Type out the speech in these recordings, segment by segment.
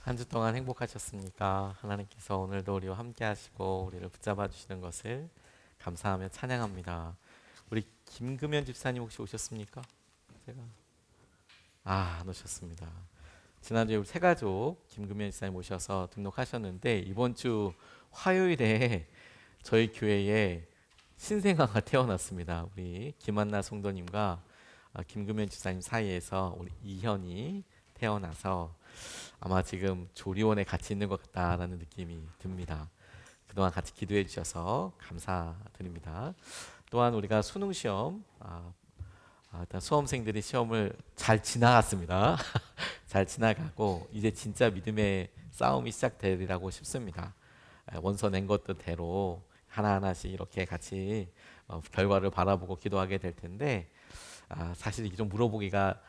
한 주 동안 행복하셨습니까? 하나님께서 오늘도 우리와 함께 하시고 우리를 붙잡아 주시는 것을 감사하며 찬양합니다. 우리 김금연 집사님 혹시 오셨습니까? 제가 안 오셨습니다. 지난주에 우리 새가족 김금연 집사님 오셔서 등록하셨는데 이번 주 화요일에 저희 교회에 신생아가 태어났습니다. 우리 김한나 성도님과 김금연 집사님 사이에서 우리 이현이 태어나서 아마 지금 조리원에 같이 있는 것 같다라는 느낌이 듭니다. 그동안 같이 기도해 주셔서 감사드립니다. 또한 우리가 수능 시험 일단 수험생들이 시험을 잘 지나갔습니다. 잘 지나가고 이제 진짜 믿음의 싸움이 시작되리라고 싶습니다. 원서 낸 것대로 하나하나씩 이렇게 같이 결과를 바라보고 기도하게 될 텐데 사실 이게 좀 물어보기가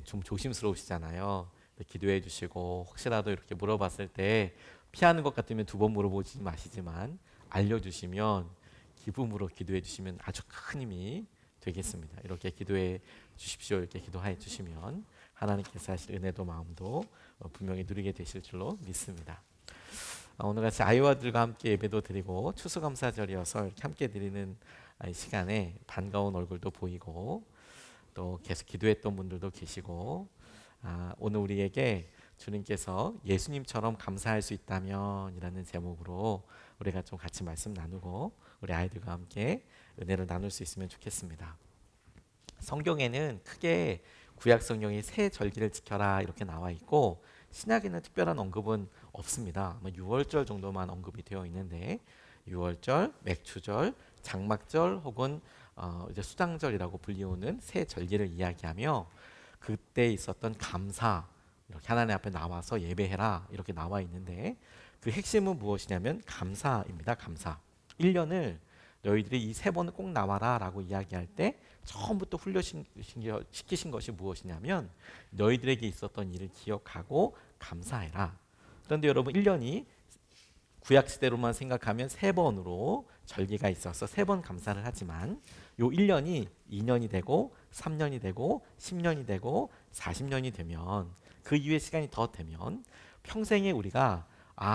좀 조심스러우시잖아요. 기도해 주시고 혹시라도 이렇게 물어봤을 때 피하는 것 같으면 두 번 물어보지 마시지만 알려주시면 기쁨으로 기도해 주시면 아주 큰 힘이 되겠습니다. 이렇게 기도해 주십시오. 이렇게 기도해 주시면 하나님께서 하실 은혜도 마음도 분명히 누리게 되실 줄로 믿습니다. 오늘 같이 아이와들과 함께 예배도 드리고 추수감사절이어서 이렇게 함께 드리는 시간에 반가운 얼굴도 보이고 또 계속 기도했던 분들도 계시고 오늘 우리에게 주님께서 예수님처럼 감사할 수 있다면 이라는 제목으로 우리가 좀 같이 말씀 나누고 우리 아이들과 함께 은혜를 나눌 수 있으면 좋겠습니다. 성경에는 크게 구약 성경이 새 절기를 지켜라 이렇게 나와 있고 신약에는 특별한 언급은 없습니다. 6월절 정도만 언급이 되어 있는데 6월절, 맥추절, 장막절 혹은 이제 수장절이라고 불리우는 새 절기를 이야기하며 그때 있었던 감사 이렇게 하나님 앞에 나와서 예배해라 이렇게 나와 있는데 그 핵심은 무엇이냐면 감사입니다. 감사. 1년을 너희들이 이 세 번을 꼭 나와라 라고 이야기할 때 처음부터 훈련시키신 것이 무엇이냐면 너희들에게 있었던 일을 기억하고 감사해라. 그런데 여러분 1년이 구약시대로만 생각하면 세 번으로 절기가 있어서 세 번 감사를 하지만 요 1년이 2년이 되고 3년이 되고 10년이 되고 40년이 되면 그 이후의 시간이 더 되면 평생에 우리가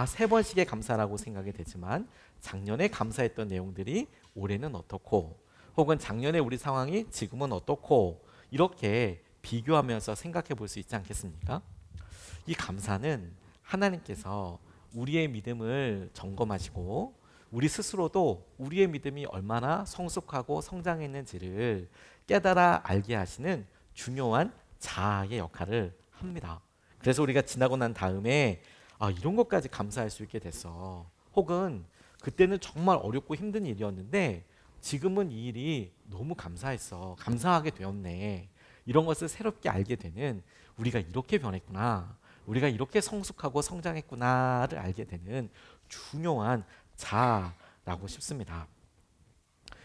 세 번씩의 감사라고 생각이 되지만 작년에 감사했던 내용들이 올해는 어떻고 혹은 작년에 우리 상황이 지금은 어떻고 이렇게 비교하면서 생각해 볼 수 있지 않겠습니까? 이 감사는 하나님께서 우리의 믿음을 점검하시고 우리 스스로도 우리의 믿음이 얼마나 성숙하고 성장했는지를 깨달아 알게 하시는 중요한 자아의 역할을 합니다. 그래서 우리가 지나고 난 다음에 이런 것까지 감사할 수 있게 됐어. 혹은 그때는 정말 어렵고 힘든 일이었는데 지금은 이 일이 너무 감사했어. 감사하게 되었네. 이런 것을 새롭게 알게 되는 우리가 이렇게 변했구나. 우리가 이렇게 성숙하고 성장했구나를 알게 되는 중요한 자라고 싶습니다.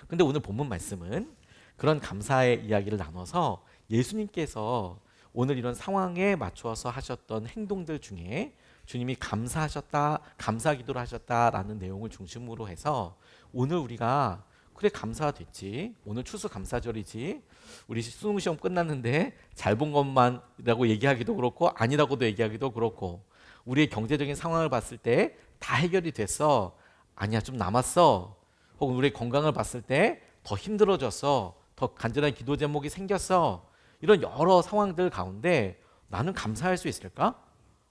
근데 오늘 본문 말씀은 그런 감사의 이야기를 나눠서 예수님께서 오늘 이런 상황에 맞추어서 하셨던 행동들 중에 주님이 감사하셨다, 감사 기도를 하셨다라는 내용을 중심으로 해서 오늘 우리가 그래 감사됐지. 오늘 추수감사절이지. 우리 수능 시험 끝났는데 잘 본 것만이라고 얘기하기도 그렇고 아니라고도 얘기하기도 그렇고 우리의 경제적인 상황을 봤을 때 다 해결이 됐어. 아니야 좀 남았어. 혹은 우리의 건강을 봤을 때 더 힘들어졌어. 더 간절한 기도 제목이 생겼어. 이런 여러 상황들 가운데 나는 감사할 수 있을까?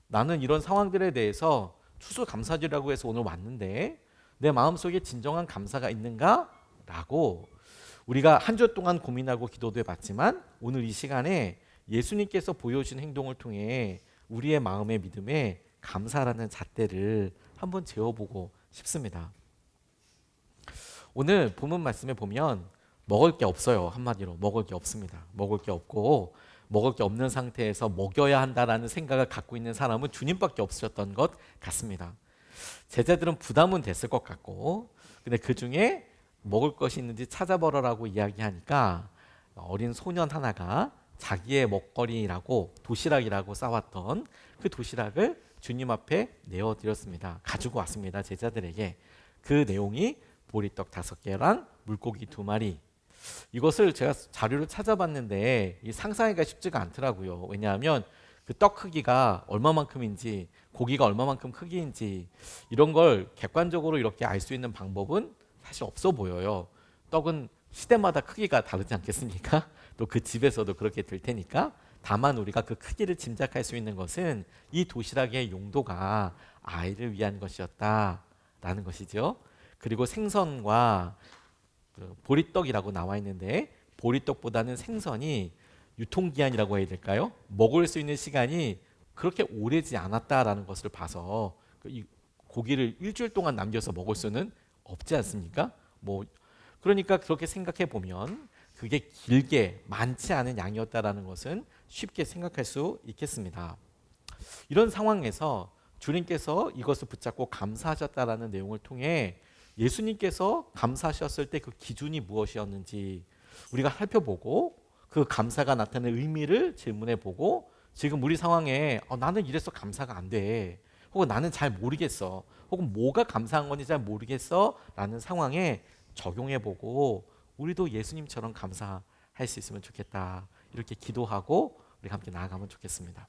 나는 이런 상황들에 대해서 추수감사절이라고 해서 오늘 왔는데 내 마음속에 진정한 감사가 있는가? 라고 우리가 한 주 동안 고민하고 기도도 해봤지만 오늘 이 시간에 예수님께서 보여주신 행동을 통해 우리의 마음의 믿음에 감사라는 잣대를 한번 재어보고 싶습니다. 오늘 본문 말씀에 보면 먹을 게 없어요. 한마디로 먹을 게 없습니다. 먹을 게 없고 먹을 게 없는 상태에서 먹여야 한다라는 생각을 갖고 있는 사람은 주님밖에 없으셨던 것 같습니다. 제자들은 부담은 됐을 것 같고 근데 그 중에 먹을 것이 있는지 찾아보라라고 이야기하니까 어린 소년 하나가 자기의 먹거리라고 도시락이라고 싸왔던 그 도시락을 주님 앞에 내어드렸습니다. 가지고 왔습니다. 제자들에게. 그 내용이 보리떡 5개랑 물고기 2마리. 이것을 제가 자료를 찾아봤는데 이 상상하기가 쉽지가 않더라고요. 왜냐하면 그 떡 크기가 얼마만큼인지, 고기가 얼마만큼 크기인지 이런 걸 객관적으로 이렇게 알 수 있는 방법은 사실 없어 보여요. 떡은 시대마다 크기가 다르지 않겠습니까? 또 그 집에서도 그렇게 될 테니까. 다만 우리가 그 크기를 짐작할 수 있는 것은 이 도시락의 용도가 아이를 위한 것이었다라는 것이죠. 그리고 생선과 그 보리떡이라고 나와 있는데, 보리떡보다는 생선이 유통기한이라고 해야 될까요? 먹을 수 있는 시간이 그렇게 오래지 않았다라는 것을 봐서 이 고기를 일주일 동안 남겨서 먹을 수는 없지 않습니까? 뭐 그러니까 그렇게 생각해 보면 그게 길게 많지 않은 양이었다라는 것은 쉽게 생각할 수 있겠습니다. 이런 상황에서 주님께서 이것을 붙잡고 감사하셨다라는 내용을 통해 예수님께서 감사하셨을 때 그 기준이 무엇이었는지 우리가 살펴보고, 그 감사가 나타내는 의미를 질문해 보고, 지금 우리 상황에 나는 이래서 감사가 안 돼, 혹은 나는 잘 모르겠어, 혹은 뭐가 감사한 건지 잘 모르겠어 라는 상황에 적용해 보고 우리도 예수님처럼 감사할 수 있으면 좋겠다, 이렇게 기도하고 우리가 함께 나아가면 좋겠습니다.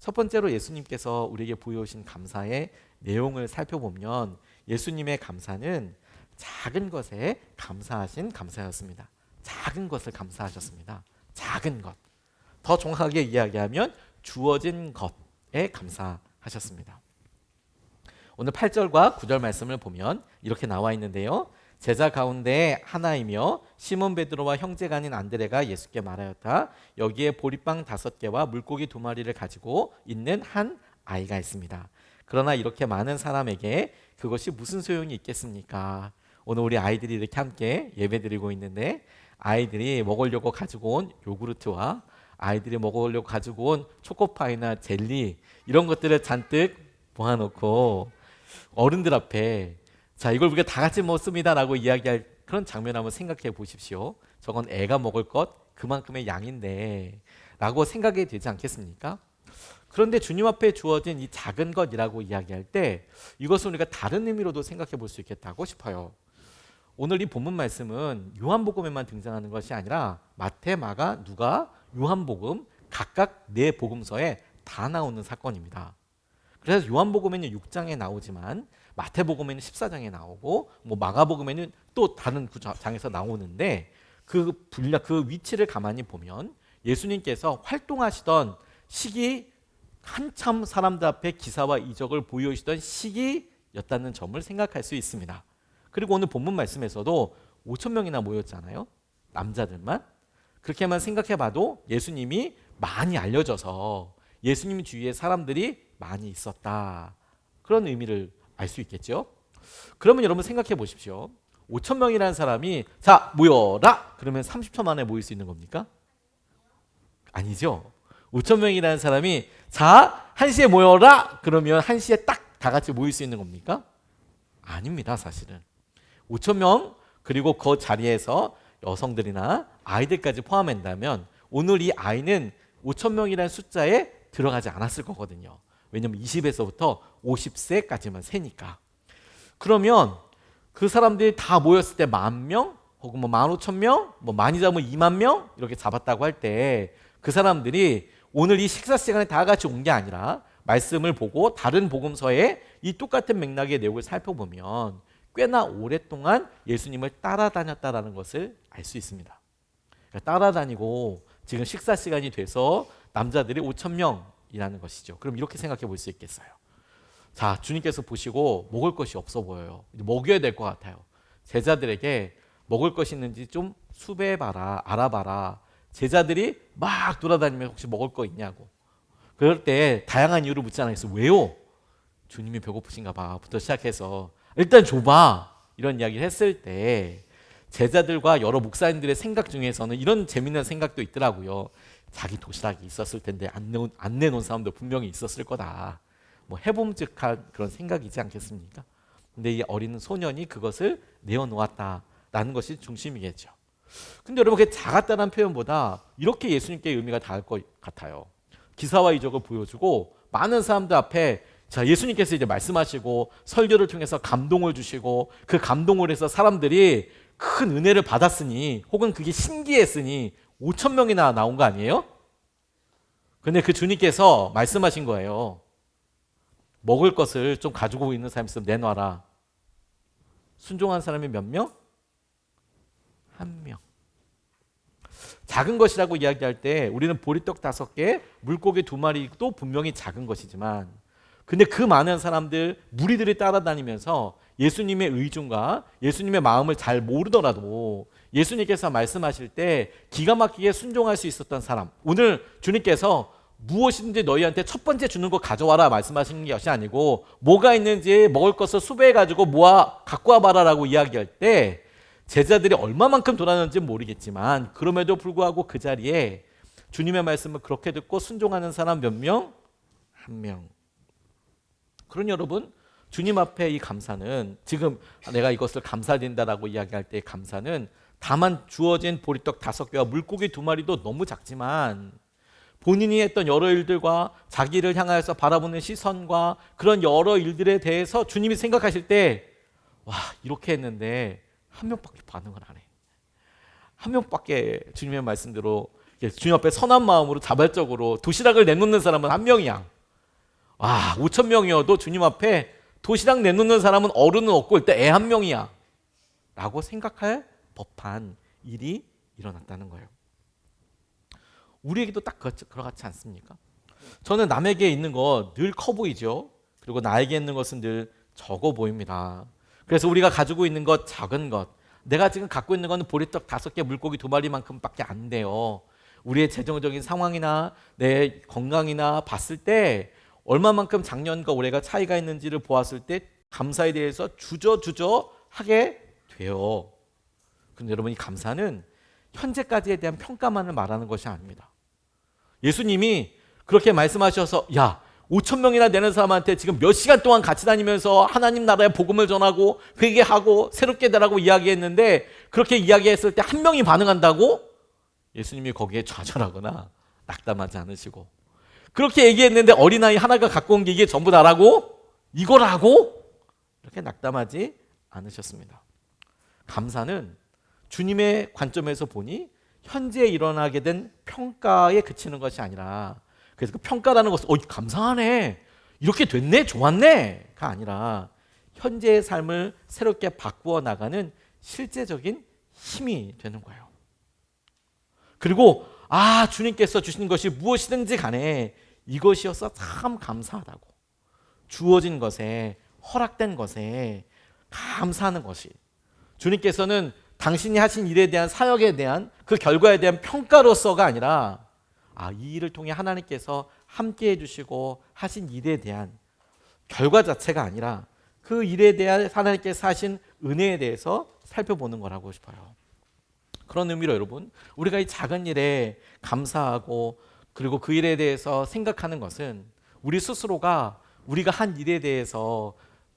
첫 번째로 예수님께서 우리에게 보여주신 감사의 내용을 살펴보면, 예수님의 감사는 작은 것에 감사하신 감사였습니다. 작은 것을 감사하셨습니다. 작은 것. 더 정확하게 이야기하면 주어진 것에 감사하셨습니다. 오늘 8절과 9절 말씀을 보면 이렇게 나와 있는데요. 제자 가운데 하나이며 시몬 베드로와 형제가 아닌 안드레가 예수께 말하였다. 여기에 보리빵 5개와 물고기 2마리를 가지고 있는 한 아이가 있습니다. 그러나 이렇게 많은 사람에게 그것이 무슨 소용이 있겠습니까? 오늘 우리 아이들이 이렇게 함께 예배드리고 있는데, 아이들이 먹으려고 가지고 온 요구르트와 아이들이 먹으려고 가지고 온 초코파이나 젤리, 이런 것들을 잔뜩 모아놓고 어른들 앞에 자, 이걸 우리가 다 같이 먹습니다라고 이야기할 그런 장면 한번 생각해 보십시오. 저건 애가 먹을 것 그만큼의 양인데 라고 생각이 되지 않겠습니까? 그런데 주님 앞에 주어진 이 작은 것이라고 이야기할 때 이것을 우리가 다른 의미로도 생각해 볼 수 있겠다고 싶어요. 오늘 이 본문 말씀은 요한복음에만 등장하는 것이 아니라 마태, 마가, 누가, 요한복음 각각 네 복음서에 다 나오는 사건입니다. 그래서 요한복음에는 6장에 나오지만 마태복음에는 14장에 나오고, 뭐 마가복음에는 또 다른 장에서 나오는데, 그 분량, 그 위치를 가만히 보면 예수님께서 활동하시던 시기, 한참 사람들 앞에 기사와 이적을 보여주시던 시기였다는 점을 생각할 수 있습니다. 그리고 오늘 본문 말씀에서도 5천 명이나 모였잖아요. 남자들만. 그렇게만 생각해봐도 예수님이 많이 알려져서 예수님 주위에 사람들이 많이 있었다, 그런 의미를 알 수 있겠죠. 그러면 여러분 생각해 보십시오. 5천 명이라는 사람이 자 모여라 그러면 30초 만에 모일 수 있는 겁니까? 아니죠. 5천 명이라는 사람이 자 1시에 모여라 그러면 1시에 딱 다 같이 모일 수 있는 겁니까? 아닙니다. 사실은 5천 명, 그리고 그 자리에서 여성들이나 아이들까지 포함한다면 오늘 이 아이는 5천 명이라는 숫자에 들어가지 않았을 거거든요. 왜냐하면 20에서부터 50세까지만 세니까. 그러면 그 사람들이 다 모였을 때 10,000명 혹은 뭐 15,000명, 뭐 많이 잡으면 20,000명 이렇게 잡았다고 할 때 그 사람들이 오늘 이 식사 시간에 다 같이 온 게 아니라 말씀을 보고 다른 복음서에 이 똑같은 맥락의 내용을 살펴보면 꽤나 오랫동안 예수님을 따라다녔다라는 것을 알 수 있습니다. 그러니까 따라다니고 지금 식사 시간이 돼서 남자들이 5,000명이라는 것이죠. 그럼 이렇게 생각해 볼 수 있겠어요. 자, 주님께서 보시고 먹을 것이 없어 보여요. 먹여야 될 것 같아요. 제자들에게 먹을 것이 있는지 좀 수배해봐라, 알아봐라. 제자들이 막 돌아다니면 혹시 먹을 거 있냐고. 그럴 때 다양한 이유를 묻지 않아요. 왜요? 주님이 배고프신가 봐부터 시작해서 일단 줘봐 이런 이야기를 했을 때 제자들과 여러 목사님들의 생각 중에서는 이런 재미있는 생각도 있더라고요. 자기 도시락이 있었을 텐데 안 내놓은 사람도 분명히 있었을 거다. 뭐 해봄직한 그런 생각이지 않겠습니까? 근데 이 어린 소년이 그것을 내어놓았다라는 것이 중심이겠죠. 근데 여러분, 그게 작았다는 표현보다 이렇게 예수님께 의미가 다를 것 같아요. 기사와 이적을 보여주고 많은 사람들 앞에 자, 예수님께서 이제 말씀하시고 설교를 통해서 감동을 주시고 그 감동을 해서 사람들이 큰 은혜를 받았으니 혹은 그게 신기했으니 5,000명이나 나온 거 아니에요? 근데 그 주님께서 말씀하신 거예요. 먹을 것을 좀 가지고 있는 사람이 있으면 내놔라. 순종한 사람이 몇 명? 한 명. 작은 것이라고 이야기할 때 우리는 보리떡 5개, 물고기 2마리도 분명히 작은 것이지만, 근데 그 많은 사람들, 무리들이 따라다니면서 예수님의 의중과 예수님의 마음을 잘 모르더라도 예수님께서 말씀하실 때 기가 막히게 순종할 수 있었던 사람, 오늘 주님께서 무엇이든지 너희한테 첫 번째 주는 거 가져와라 말씀하시는 것이 아니고, 뭐가 있는지 먹을 것을 수배해가지고 모아 갖고 와봐라라고 이야기할 때 제자들이 얼마만큼 돌았는지 모르겠지만, 그럼에도 불구하고 그 자리에 주님의 말씀을 그렇게 듣고 순종하는 사람 몇 명? 한 명. 그런 여러분, 주님 앞에 이 감사는, 지금 내가 이것을 감사드린다라고 이야기할 때의 감사는 다만 주어진 보리떡 5개와 물고기 2마리도 너무 작지만, 본인이 했던 여러 일들과 자기를 향하여서 바라보는 시선과 그런 여러 일들에 대해서 주님이 생각하실 때, 와, 이렇게 했는데 한 명밖에 반응을 안 해. 한 명밖에 주님의 말씀대로 주님 앞에 선한 마음으로 자발적으로 도시락을 내놓는 사람은 한 명이야. 와, 5천 명이어도 주님 앞에 도시락 내놓는 사람은 어른은 없고 일단 애 한 명이야 라고 생각할 법한 일이 일어났다는 거예요. 우리에게도 딱 그렇지 않습니까? 저는 남에게 있는 거 늘 커 보이죠. 그리고 나에게 있는 것은 늘 적어 보입니다. 그래서 우리가 가지고 있는 것, 작은 것, 내가 지금 갖고 있는 건 보리떡 5개, 물고기 2마리만큼밖에 안 돼요. 우리의 재정적인 상황이나 내 건강이나 봤을 때 얼마만큼 작년과 올해가 차이가 있는지를 보았을 때 감사에 대해서 주저주저 하게 돼요. 근데 여러분, 이 감사는 현재까지에 대한 평가만을 말하는 것이 아닙니다. 예수님이 그렇게 말씀하셔서, 야, 5천 명이나 되는 사람한테 지금 몇 시간 동안 같이 다니면서 하나님 나라의 복음을 전하고 회개하고 새롭게 되라고 이야기했는데, 그렇게 이야기했을 때 한 명이 반응한다고? 예수님이 거기에 좌절하거나 낙담하지 않으시고, 그렇게 얘기했는데 어린아이 하나가 갖고 온 게 이게 전부 다라고? 이거라고? 이렇게 낙담하지 않으셨습니다. 감사는 주님의 관점에서 보니 현재 일어나게 된 평가에 그치는 것이 아니라, 그래서 그 평가라는 것은 감사하네, 이렇게 됐네, 좋았네가 아니라 현재의 삶을 새롭게 바꾸어 나가는 실제적인 힘이 되는 거예요. 그리고 주님께서 주신 것이 무엇이든지 간에 이것이어서 참 감사하다고, 주어진 것에, 허락된 것에 감사하는 것이, 주님께서는 당신이 하신 일에 대한, 사역에 대한 그 결과에 대한 평가로서가 아니라, 이 일을 통해 하나님께서 함께 해주시고 하신 일에 대한 결과 자체가 아니라 그 일에 대한 하나님께서 하신 은혜에 대해서 살펴보는 거라고 싶어요. 그런 의미로 여러분, 우리가 이 작은 일에 감사하고 그리고 그 일에 대해서 생각하는 것은 우리 스스로가 우리가 한 일에 대해서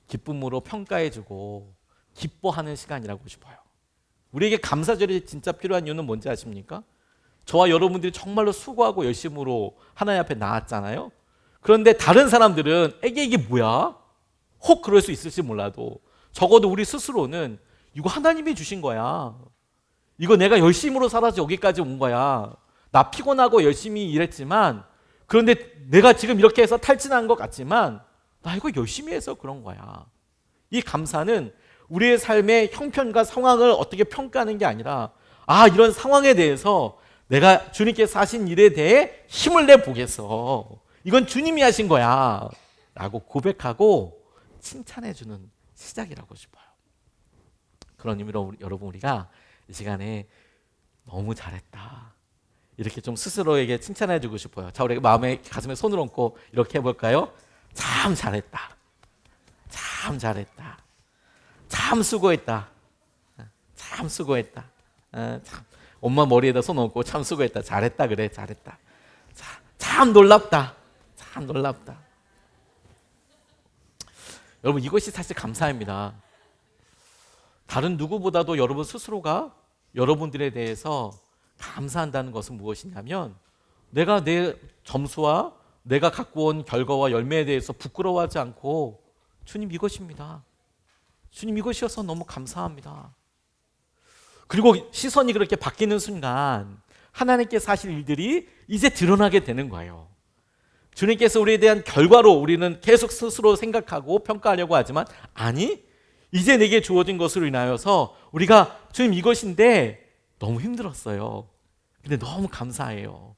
기쁨으로 평가해주고 기뻐하는 시간이라고 싶어요. 우리에게 감사절이 진짜 필요한 이유는 뭔지 아십니까? 저와 여러분들이 정말로 수고하고 열심으로 하나님 앞에 나왔잖아요. 그런데 다른 사람들은 이게 뭐야? 혹 그럴 수 있을지 몰라도 적어도 우리 스스로는 이거 하나님이 주신 거야. 이거 내가 열심으로 살아서 여기까지 온 거야. 나 피곤하고 열심히 일했지만, 그런데 내가 지금 이렇게 해서 탈진한 것 같지만 나 이거 열심히 해서 그런 거야. 이 감사는 우리의 삶의 형편과 상황을 어떻게 평가하는 게 아니라, 이런 상황에 대해서 내가 주님께서 하신 일에 대해 힘을 내보겠어. 이건 주님이 하신 거야 라고 고백하고 칭찬해주는 시작이라고 싶어요. 그런 의미로 여러분, 우리가 이 시간에 너무 잘했다, 이렇게 좀 스스로에게 칭찬해주고 싶어요. 자, 우리 마음에, 가슴에 손을 얹고 이렇게 해볼까요? 참 잘했다, 참 잘했다, 참 수고했다, 참 수고했다, 참. 엄마 머리에다 손 얹고 참 수고했다, 잘했다, 그래, 잘했다, 참 놀랍다, 참 놀랍다. 여러분, 이것이 사실 감사입니다. 다른 누구보다도 여러분 스스로가 여러분들에 대해서 감사한다는 것은 무엇이냐면, 내가 내 점수와 내가 갖고 온 결과와 열매에 대해서 부끄러워하지 않고, 주님 이것입니다, 주님 이것이어서 너무 감사합니다. 그리고 시선이 그렇게 바뀌는 순간 하나님께서 하실 일들이 이제 드러나게 되는 거예요. 주님께서 우리에 대한 결과로 우리는 계속 스스로 생각하고 평가하려고 하지만 아니, 이제 내게 주어진 것으로 인하여서 우리가 주님 이것인데 너무 힘들었어요. 근데 너무 감사해요.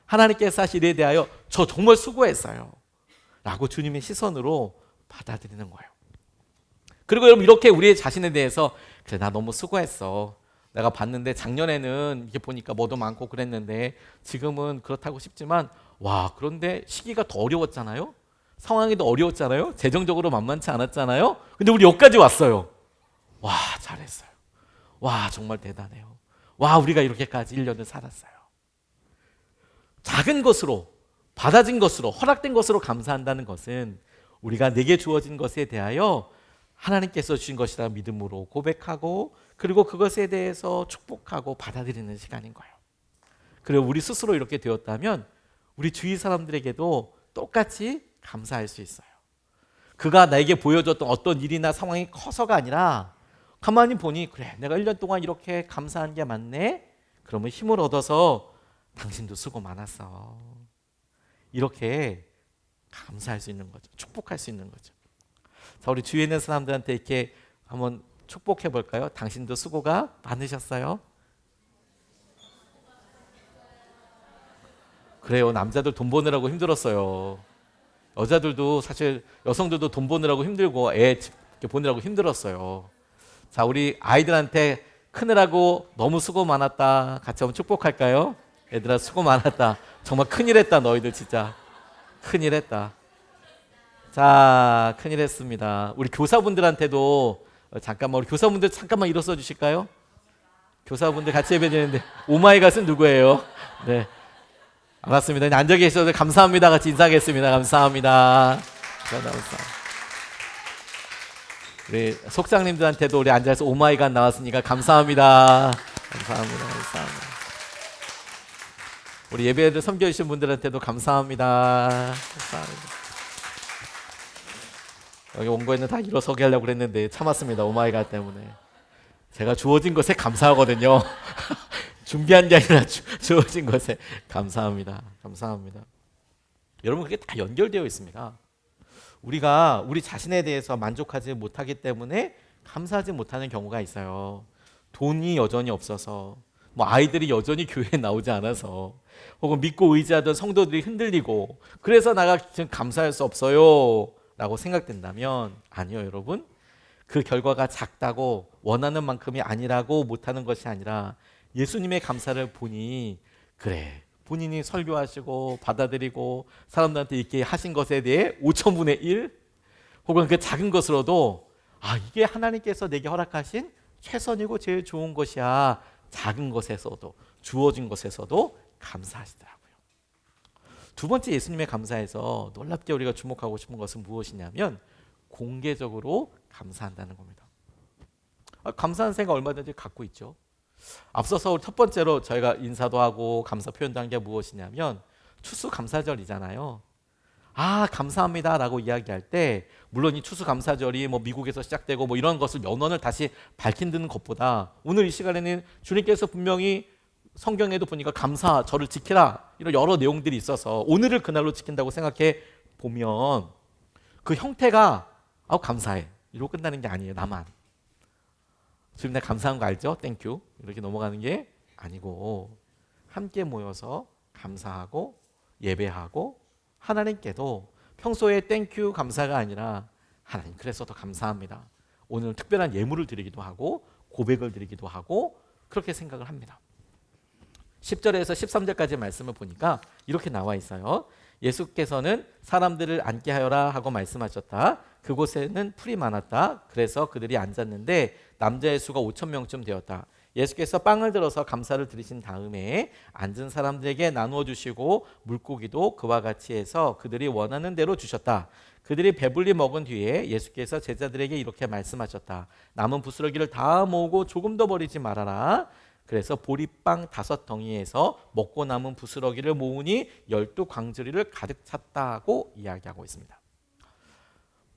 하나님께서 사실 이에 대하여 저 정말 수고했어요 라고 주님의 시선으로 받아들이는 거예요. 그리고 여러분, 이렇게 우리의 자신에 대해서 그래, 나 너무 수고했어. 내가 봤는데 작년에는 이렇게 보니까 뭐도 많고 그랬는데 지금은 그렇다고 싶지만 와, 그런데 시기가 더 어려웠잖아요. 상황이 더 어려웠잖아요. 재정적으로 만만치 않았잖아요. 근데 우리 여기까지 왔어요. 와, 잘했어요. 와, 정말 대단해요. 와, 우리가 이렇게까지 1년을 살았어요. 작은 것으로, 받아진 것으로, 허락된 것으로 감사한다는 것은 우리가 내게 주어진 것에 대하여 하나님께서 주신 것이라 믿음으로 고백하고 그리고 그것에 대해서 축복하고 받아들이는 시간인 거예요. 그리고 우리 스스로 이렇게 되었다면 우리 주위 사람들에게도 똑같이 감사할 수 있어요. 그가 나에게 보여줬던 어떤 일이나 상황이 커서가 아니라 가만히 보니 그래, 내가 1년 동안 이렇게 감사한 게 맞네. 그러면 힘을 얻어서 당신도 수고 많았어. 이렇게 감사할 수 있는 거죠. 축복할 수 있는 거죠. 자, 우리 주위에 있는 사람들한테 이렇게 한번 축복해 볼까요? 당신도 수고가 많으셨어요? 그래요. 남자들 돈 버느라고 힘들었어요. 여자들도 사실 여성들도 돈 버느라고 힘들고 애 보느라고 힘들었어요. 자, 우리 아이들한테 크느라고 너무 수고 많았다. 같이 한번 축복할까요? 얘들아, 수고 많았다. 정말 큰일 했다. 너희들 진짜 큰일 했다. 자, 큰일 했습니다. 우리 교사분들한테도 잠깐만, 우리 교사분들 잠깐만 일어서 주실까요? 교사분들 같이 예배 드리는데 오마이갓은 누구예요? 네, 알았습니다. 앉아 계셔도 감사합니다. 같이 인사하겠습니다. 감사합니다. 우리 속장님들한테도 우리 앉아서 오마이갓 나왔으니까 감사합니다. 감사합니다. 감사합니다. 우리 예배를 섬겨주신 분들한테도 감사합니다. 감사합니다. 여기 온 거에는 다 일어서게 하려고 그랬는데 참았습니다. 오마이갓 때문에. 제가 주어진 것에 감사하거든요. 준비한 게 아니라 주어진 것에 감사합니다. 감사합니다. 여러분, 그게 다 연결되어 있습니다. 우리가 우리 자신에 대해서 만족하지 못하기 때문에 감사하지 못하는 경우가 있어요. 돈이 여전히 없어서, 뭐 아이들이 여전히 교회에 나오지 않아서, 혹은 믿고 의지하던 성도들이 흔들리고 그래서 내가 지금 감사할 수 없어요 라고 생각된다면 아니요, 여러분. 그 결과가 작다고 원하는 만큼이 아니라고 못하는 것이 아니라 예수님의 감사를 보니 그래, 본인이 설교하시고 받아들이고 사람들한테 이렇게 하신 것에 대해 5천분의 1 혹은 그 작은 것으로도 아, 이게 하나님께서 내게 허락하신 최선이고 제일 좋은 것이야. 작은 것에서도, 주어진 것에서도 감사하시더라고요. 두 번째, 예수님의 감사에서 놀랍게 우리가 주목하고 싶은 것은 무엇이냐면 공개적으로 감사한다는 겁니다. 감사한 생각 얼마든지 갖고 있죠. 앞서서 첫 번째로 저희가 인사도 하고 감사 표현도 한 게 무엇이냐면 추수감사절이잖아요. 아, 감사합니다 라고 이야기할 때 물론 이 추수감사절이 뭐 미국에서 시작되고 뭐 이런 것을 연원을 다시 밝힌다는 것보다 오늘 이 시간에는 주님께서 분명히 성경에도 보니까 감사, 저를 지키라 이런 여러 내용들이 있어서 오늘을 그날로 지킨다고 생각해 보면 그 형태가 감사해 이러고 끝나는 게 아니에요. 나만 지금 내가 감사한 거 알죠? 땡큐 이렇게 넘어가는 게 아니고 함께 모여서 감사하고 예배하고 하나님께도 평소에 땡큐 감사가 아니라 하나님 그래서 더 감사합니다. 오늘 특별한 예물을 드리기도 하고 고백을 드리기도 하고 그렇게 생각을 합니다. 10절에서 13절까지 말씀을 보니까 이렇게 나와 있어요. 예수께서는 사람들을 앉게 하여라 하고 말씀하셨다. 그곳에는 풀이 많았다. 그래서 그들이 앉았는데 남자의 수가 5천 명쯤 되었다. 예수께서 빵을 들어서 감사를 드리신 다음에 앉은 사람들에게 나누어 주시고 물고기도 그와 같이 해서 그들이 원하는 대로 주셨다. 그들이 배불리 먹은 뒤에 예수께서 제자들에게 이렇게 말씀하셨다. 남은 부스러기를 다 모으고 조금 더 버리지 말아라. 그래서 보리빵 5덩이에서 먹고 남은 부스러기를 모으니 12광주리를 가득 찼다고 이야기하고 있습니다.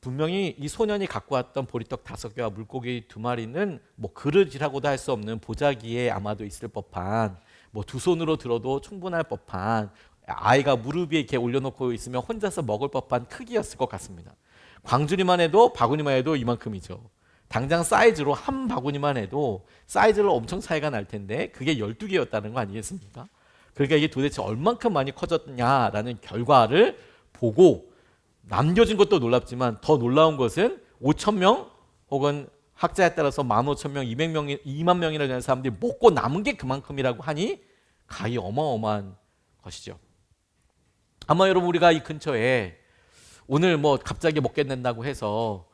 분명히 이 소년이 갖고 왔던 보리떡 5개와 물고기 2마리는 뭐 그릇이라고도 할 수 없는 보자기에 아마도 있을 법한 뭐 두 손으로 들어도 충분할 법한 아이가 무릎 위에 이렇게 올려놓고 있으면 혼자서 먹을 법한 크기였을 것 같습니다. 광주리만 해도 바구니만 해도 이만큼이죠. 당장 사이즈로 한 바구니만 해도 사이즈로 엄청 차이가 날 텐데 그게 12개였다는 거 아니겠습니까? 그러니까 이게 도대체 얼만큼 많이 커졌냐라는 결과를 보고 남겨진 것도 놀랍지만 더 놀라운 것은 5,000명 혹은 학자에 따라서 15,000명, 200명, 2만 명이나 되는 사람들이 먹고 남은 게 그만큼이라고 하니 가히 어마어마한 것이죠. 아마 여러분 우리가 이 근처에 오늘 뭐 갑자기 먹게 된다고 해서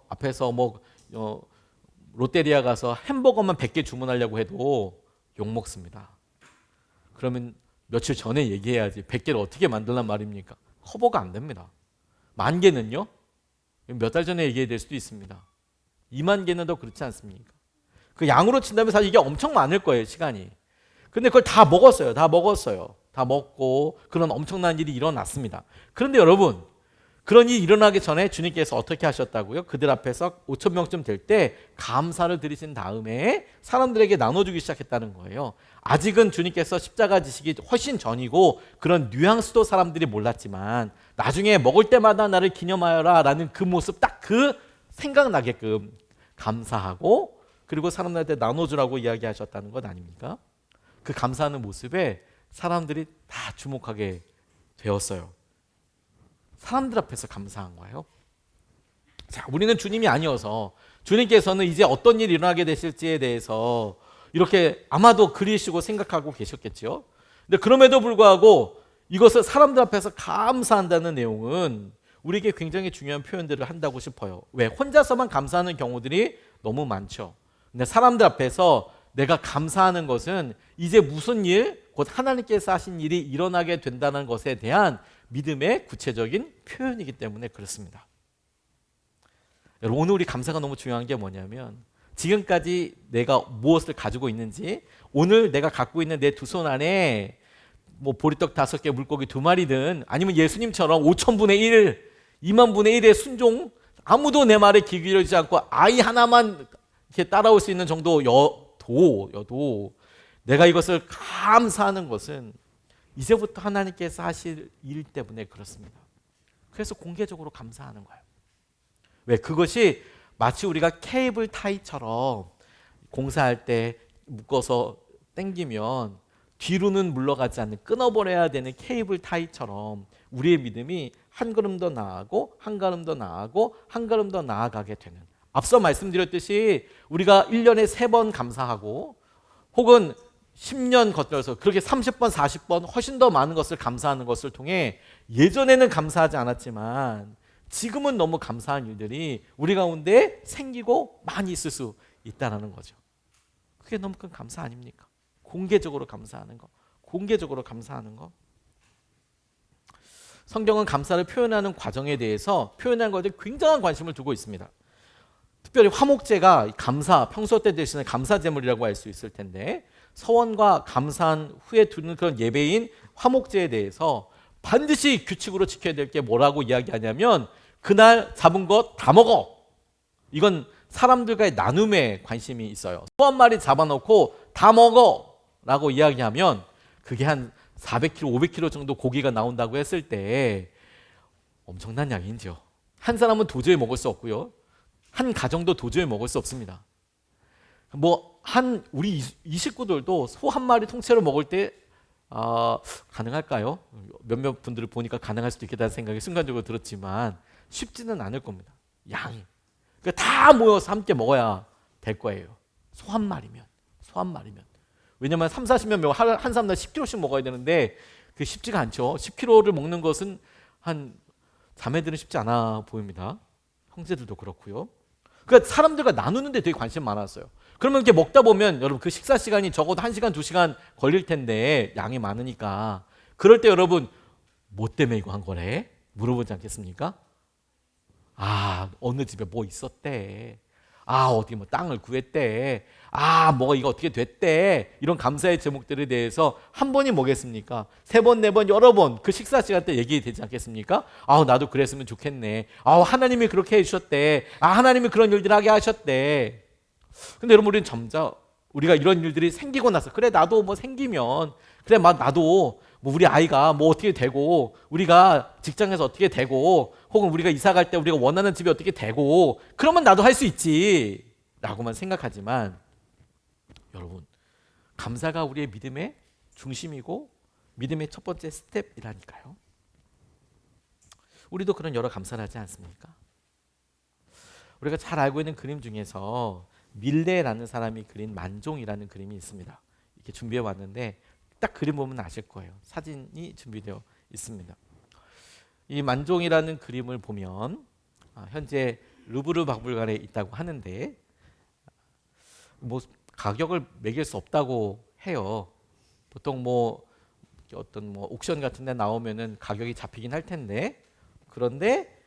앞에서 롯데리아 가서 햄버거만 100개 주문하려고 해도 욕 먹습니다. 그러면 며칠 전에 얘기해야지 100개를 어떻게 만들란 말입니까? 커버가 안 됩니다. 10,000개는요? 몇 달 전에 얘기해야 될 수도 있습니다. 2만 개는 더 그렇지 않습니까? 그 양으로 친다면 사실 이게 엄청 많을 거예요, 시간이. 근데 그걸 다 먹었어요. 다 먹고 그런 엄청난 일이 일어났습니다. 그런데 여러분, 그런 일이 일어나기 전에 주님께서 어떻게 하셨다고요? 그들 앞에서 5,000명쯤 될 때 감사를 드리신 다음에 사람들에게 나눠주기 시작했다는 거예요. 아직은 주님께서 십자가 지시기 훨씬 전이고 그런 뉘앙스도 사람들이 몰랐지만 나중에 먹을 때마다 나를 기념하여라 라는 그 모습, 딱 그 생각나게끔 감사하고 그리고 사람들한테 나눠주라고 이야기하셨다는 것 아닙니까? 그 감사하는 모습에 사람들이 다 주목하게 되었어요. 사람들 앞에서 감사한 거예요. 자, 우리는 주님이 아니어서 주님께서는 이제 어떤 일이 일어나게 되실지에 대해서 이렇게 아마도 그리시고 생각하고 계셨겠죠. 근데 그럼에도 불구하고 이것을 사람들 앞에서 감사한다는 내용은 우리에게 굉장히 중요한 표현들을 한다고 싶어요. 왜? 혼자서만 감사하는 경우들이 너무 많죠. 근데 사람들 앞에서 내가 감사하는 것은 이제 무슨 일, 곧 하나님께서 하신 일이 일어나게 된다는 것에 대한 믿음의 구체적인 표현이기 때문에 그렇습니다. 여러분, 오늘 우리 감사가 너무 중요한 게 뭐냐면 지금까지 내가 무엇을 가지고 있는지, 오늘 내가 갖고 있는 내 두 손 안에 뭐 보리떡 5개, 물고기 2마리든 아니면 예수님처럼 5,000분의 1, 2만 분의 1의 순종, 아무도 내 말에 귀 기울이지 않고 아이 하나만 이렇게 따라올 수 있는 정도여도 내가 이것을 감사하는 것은 이제부터 하나님께서 하실 일 때문에 그렇습니다. 그래서 공개적으로 감사하는 거예요. 왜? 그것이 마치 우리가 케이블 타이처럼 공사할 때 묶어서 당기면 뒤로는 물러가지 않는, 끊어버려야 되는 케이블 타이처럼 우리의 믿음이 한 걸음 더 나아가고 한 걸음 더 나아가고 한 걸음 더 나아가게 되는, 앞서 말씀드렸듯이 우리가 1년에 3번 감사하고 혹은 10년 거쳐서 그렇게 30번, 40번 훨씬 더 많은 것을 감사하는 것을 통해 예전에는 감사하지 않았지만 지금은 너무 감사한 일들이 우리 가운데 생기고 많이 있을 수 있다는 거죠. 그게 너무 큰 감사 아닙니까? 공개적으로 감사하는 거. 공개적으로 감사하는 거. 성경은 감사를 표현하는 과정에 대해서 표현하는 것에 굉장한 관심을 두고 있습니다. 특별히 화목제가 감사, 평소 때 드시는 감사 제물이라고 할 수 있을 텐데 서원과 감사한 후에 두는 그런 예배인 화목제에 대해서 반드시 규칙으로 지켜야 될 게 뭐라고 이야기하냐면 그날 잡은 것 다 먹어. 이건 사람들과의 나눔에 관심이 있어요. 소 한 마리 잡아놓고 다 먹어 라고 이야기하면 그게 한 400kg, 500kg 정도 고기가 나온다고 했을 때 엄청난 양이죠. 한 사람은 도저히 먹을 수 없고요. 한 가정도 도저히 먹을 수 없습니다. 우리 이 식구들도 소 한 마리 통째로 먹을 때 가능할까요? 몇몇 분들을 보니까 가능할 수도 있겠다는 생각이 순간적으로 들었지만 쉽지는 않을 겁니다. 양이. 그러니까 다 모여서 함께 먹어야 될 거예요. 소 한 마리면. 왜냐면 3, 40명 먹고 한 사람당 10kg씩 먹어야 되는데 그게 쉽지가 않죠. 10kg를 먹는 것은 한 자매들은 쉽지 않아 보입니다. 형제들도 그렇고요. 그러니까 사람들과 나누는데 되게 관심 많았어요. 그러면 이렇게 먹다 보면 여러분 그 식사 시간이 적어도 1시간, 2시간 걸릴 텐데 양이 많으니까 그럴 때 여러분 뭐 때문에 이거 한 거래? 물어보지 않겠습니까? 어느 집에 뭐 있었대. 어떻게 뭐 땅을 구했대. 뭐 이거 어떻게 됐대. 이런 감사의 제목들에 대해서 한 번이 뭐겠습니까? 3번, 4번, 여러 번 그 식사 시간 때 얘기되지 않겠습니까? 나도 그랬으면 좋겠네. 하나님이 그렇게 해주셨대. 하나님이 그런 일들 하게 하셨대. 근데 여러분 우리는 점점 우리가 이런 일들이 생기고 나서 그래 나도 뭐 생기면 그래 나도 뭐 우리 아이가 뭐 어떻게 되고 우리가 직장에서 어떻게 되고 혹은 우리가 이사 갈 때 우리가 원하는 집이 어떻게 되고 그러면 나도 할 수 있지 라고만 생각하지만 여러분 감사가 우리의 믿음의 중심이고 믿음의 첫 번째 스텝이라니까요. 우리도 그런 여러 감사를 하지 않습니까? 우리가 잘 알고 있는 그림 중에서 밀레라는 사람이 그린 만종이라는 그림이 있습니다. 이렇게 준비해 왔는데 딱 그림 보면 아실 거예요. 사진이 준비되어 있습니다. 이 만종이라는 그림을 보면 현재 루브르 박물관에 있다고 하는데 뭐 가격을 매길 수 없다고 해요. 보통 뭐 어떤 뭐 옥션 같은 데 나오면은 가격이 잡히긴 할 텐데 그런데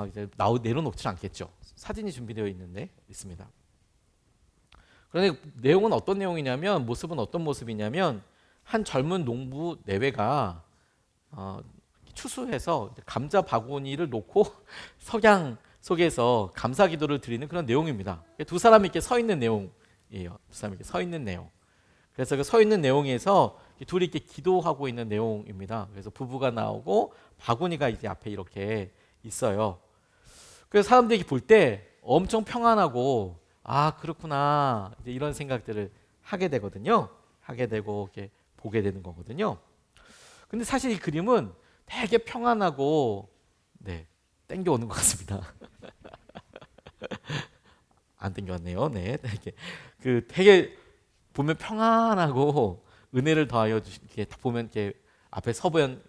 이제 내려놓지 않겠죠. 사진이 준비되어 있습니다. 그런데 내용은 어떤 내용이냐면 모습은 어떤 모습이냐면 한 젊은 농부 내외가 추수해서 감자 바구니를 놓고 석양 속에서 감사 기도를 드리는 그런 내용입니다. 두 사람이 이렇게 서 있는 내용이에요. 두 사람이 이렇게 서 있는 내용. 그래서 그 서 있는 내용에서 둘이 이렇게 기도하고 있는 내용입니다. 그래서 부부가 나오고 바구니가 이제 앞에 이렇게 있어요. 그래서 사람들이 볼 때 엄청 평안하고 아 그렇구나 이제 이런 생각들을 하게 되거든요. 하게 되고 이렇게 보게 되는 거거든요. 근데 사실 이 그림은 되게 평안하고 땡겨오는 것 같습니다. 안 땡겨왔네요. 네, 되게 보면 평안하고 은혜를 더하여 주시게 보면 이렇게 앞에 서보면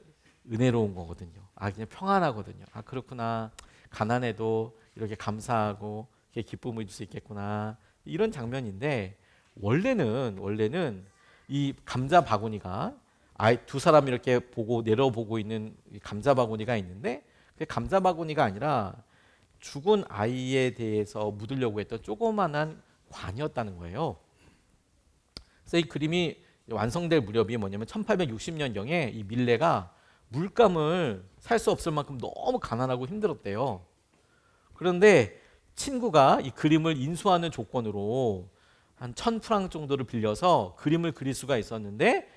은혜로운 거거든요. 아 그냥 평안하거든요. 아 그렇구나. 가난해도 이렇게 감사하고 이렇게 기쁨을 줄 수 있겠구나. 이런 장면인데 원래는 이 감자 바구니가 두 사람이 이렇게 보고 내려보고 있는 감자 바구니가 있는데 그 감자 바구니가 아니라 죽은 아이에 대해서 묻으려고 했던 조그만한 관이었다는 거예요. 그래서 이 그림이 완성될 무렵이 뭐냐면 1860년경에 이 밀레가 물감을 살 수 없을 만큼 너무 가난하고 힘들었대요. 그런데 친구가 이 그림을 인수하는 조건으로 한 1000프랑 정도를 빌려서 그림을 그릴 수가 있었는데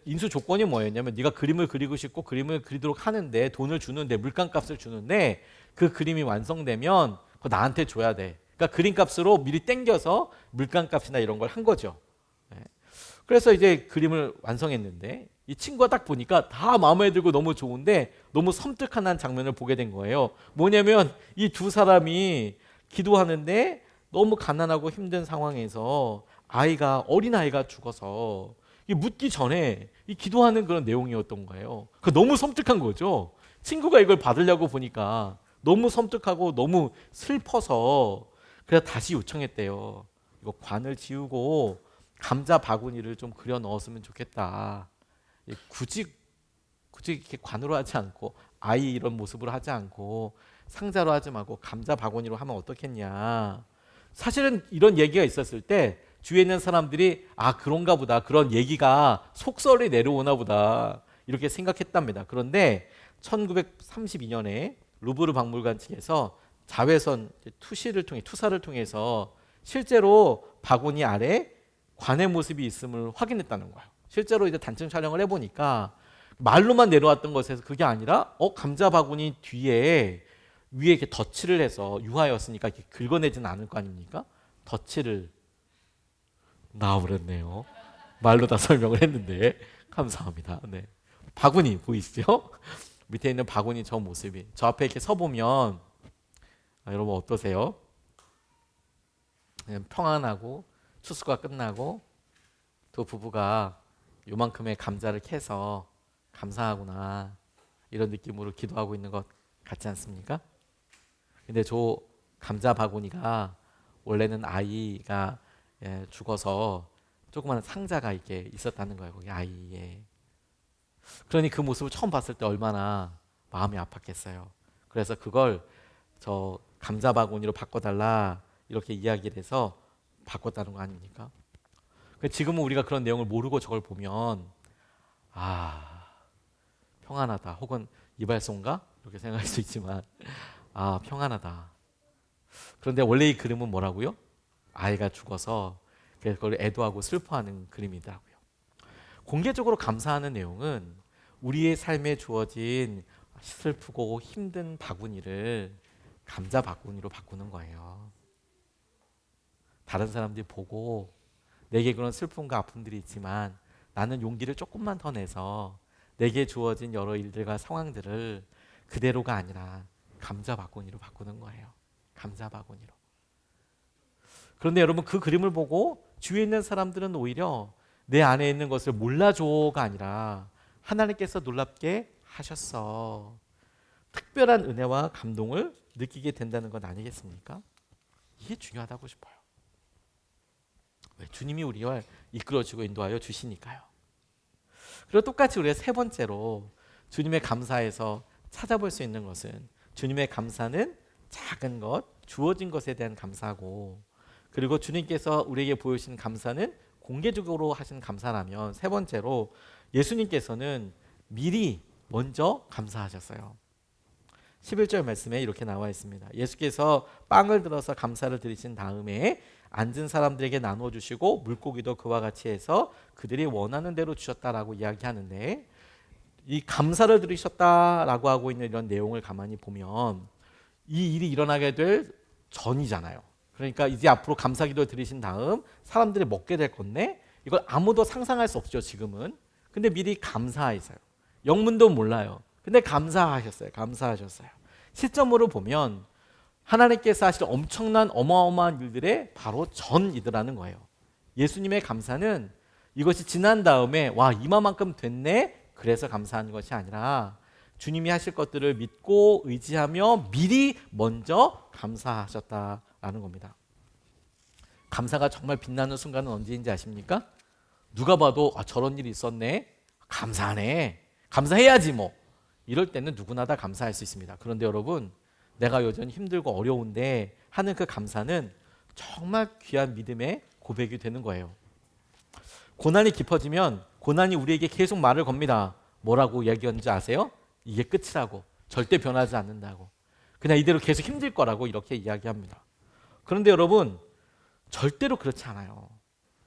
인수 조건이 뭐였냐면 네가 그림을 그리고 싶고 그림을 그리도록 하는데 돈을 주는데 물감값을 주는데 그 그림이 완성되면 그거 나한테 줘야 돼. 그러니까 그림값으로 미리 땡겨서 물감값이나 이런 걸 한 거죠. 그래서 이제 그림을 완성했는데 이 친구가 딱 보니까 다 마음에 들고 너무 좋은데 너무 섬뜩한 한 장면을 보게 된 거예요. 뭐냐면 이 두 사람이 기도하는데 너무 가난하고 힘든 상황에서 어린 아이가 죽어서 묻기 전에 이 기도하는 그런 내용이었던 거예요. 너무 섬뜩한 거죠. 친구가 이걸 받으려고 보니까 너무 섬뜩하고 너무 슬퍼서 그래서 다시 요청했대요. 이거 관을 지우고 감자 바구니를 좀 그려 넣었으면 좋겠다. 굳이 이렇게 관으로 하지 않고 아이 이런 모습으로 하지 않고 상자로 하지 말고 감자 바구니로 하면 어떻겠냐. 사실은 이런 얘기가 있었을 때 주위에 있는 사람들이 그런가 보다. 그런 얘기가 속설이 내려오나 보다. 이렇게 생각했답니다. 그런데 1932년에 루브르 박물관 측에서 자외선 투사를 통해서 실제로 바구니 아래 관의 모습이 있음을 확인했다는 거예요. 실제로 이제 단층 촬영을 해보니까 말로만 내려왔던 것에서 그게 아니라 감자 바구니 뒤에 위에 이렇게 덧칠을 해서 유화였으니까 이렇게 긁어내지는 않을 거 아닙니까? 덧칠을 나와버렸네요. 말로 다 설명을 했는데 감사합니다. 네. 바구니 보이시죠? 밑에 있는 바구니 저 모습이 저 앞에 이렇게 서보면 여러분 어떠세요? 그냥 평안하고 추수가 끝나고 두 부부가 요만큼의 감자를 캐서 감사하구나 이런 느낌으로 기도하고 있는 것 같지 않습니까? 근데 저 감자 바구니가 원래는 아이가 죽어서 조그마한 상자가 이렇게 있었다는 거예요. 거기 아이에. 그러니 그 모습을 처음 봤을 때 얼마나 마음이 아팠겠어요. 그래서 그걸 저 감자 바구니로 바꿔달라 이렇게 이야기를 해서 바꿨다는 거 아닙니까? 지금은 우리가 그런 내용을 모르고 저걸 보면 평안하다 혹은 이발소인가? 이렇게 생각할 수 있지만 평안하다. 그런데 원래 이 그림은 뭐라고요? 아이가 죽어서 그걸 애도하고 슬퍼하는 그림이더라고요. 공개적으로 감사하는 내용은 우리의 삶에 주어진 슬프고 힘든 바구니를 감자 바구니로 바꾸는 거예요. 다른 사람들이 보고 내게 그런 슬픔과 아픔들이 있지만 나는 용기를 조금만 더 내서 내게 주어진 여러 일들과 상황들을 그대로가 아니라 감자 바구니로 바꾸는 거예요. 감자 바구니로. 그런데 여러분, 그 그림을 보고 주위에 있는 사람들은 오히려 내 안에 있는 것을 몰라줘가 아니라 하나님께서 놀랍게 하셨어. 특별한 은혜와 감동을 느끼게 된다는 건 아니겠습니까? 이게 중요하다고 싶어요. 왜? 주님이 우리를 이끌어주고 인도하여 주시니까요. 그리고 똑같이 우리가 세 번째로 주님의 감사에서 찾아볼 수 있는 것은, 주님의 감사는 작은 것, 주어진 것에 대한 감사고, 그리고 주님께서 우리에게 보여주신 감사는 공개적으로 하신 감사라면, 세 번째로 예수님께서는 미리 먼저 감사하셨어요. 11절 말씀에 이렇게 나와 있습니다. 예수께서 빵을 들어서 감사를 드리신 다음에 앉은 사람들에게 나눠 주시고 물고기도 그와 같이 해서 그들이 원하는 대로 주셨다라고 이야기하는데, 이 감사를 드리셨다라고 하고 있는 이런 내용을 가만히 보면 이 일이 일어나게 될 전이잖아요. 그러니까 이제 앞으로 감사기도 드리신 다음 사람들이 먹게 될 건데, 이걸 아무도 상상할 수 없죠 지금은. 근데 미리 감사하셨어요. 영문도 몰라요. 근데 감사하셨어요. 감사하셨어요. 시점으로 보면 하나님께서 하실 엄청난 어마어마한 일들의 바로 전이더라는 거예요. 예수님의 감사는 이것이 지난 다음에 와, 이만큼 됐네, 그래서 감사한 것이 아니라 주님이 하실 것들을 믿고 의지하며 미리 먼저 감사하셨다라는 겁니다. 감사가 정말 빛나는 순간은 언제인지 아십니까? 누가 봐도 저런 일이 있었네, 감사하네, 감사해야지 뭐, 이럴 때는 누구나 다 감사할 수 있습니다. 그런데 여러분, 내가 여전히 힘들고 어려운데 하는 그 감사는 정말 귀한 믿음의 고백이 되는 거예요. 고난이 깊어지면 고난이 우리에게 계속 말을 겁니다. 뭐라고 이야기하는지 아세요? 이게 끝이라고, 절대 변하지 않는다고, 그냥 이대로 계속 힘들 거라고 이렇게 이야기합니다. 그런데 여러분, 절대로 그렇지 않아요.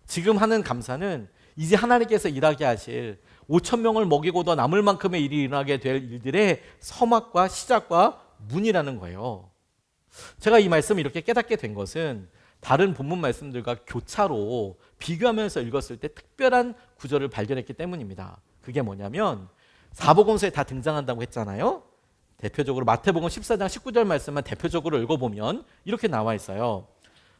지금 하는 감사는 이제 하나님께서 일하게 하실 5천 명을 먹이고도 남을 만큼의 일이 일어나게 될 일들의 서막과 시작과 문이라는 거예요. 제가 이 말씀을 이렇게 깨닫게 된 것은 다른 본문 말씀들과 교차로 비교하면서 읽었을 때 특별한 구절을 발견했기 때문입니다. 그게 뭐냐면, 사복음서에 다 등장한다고 했잖아요. 대표적으로 마태복음 14장 19절 말씀만 대표적으로 읽어보면 이렇게 나와 있어요.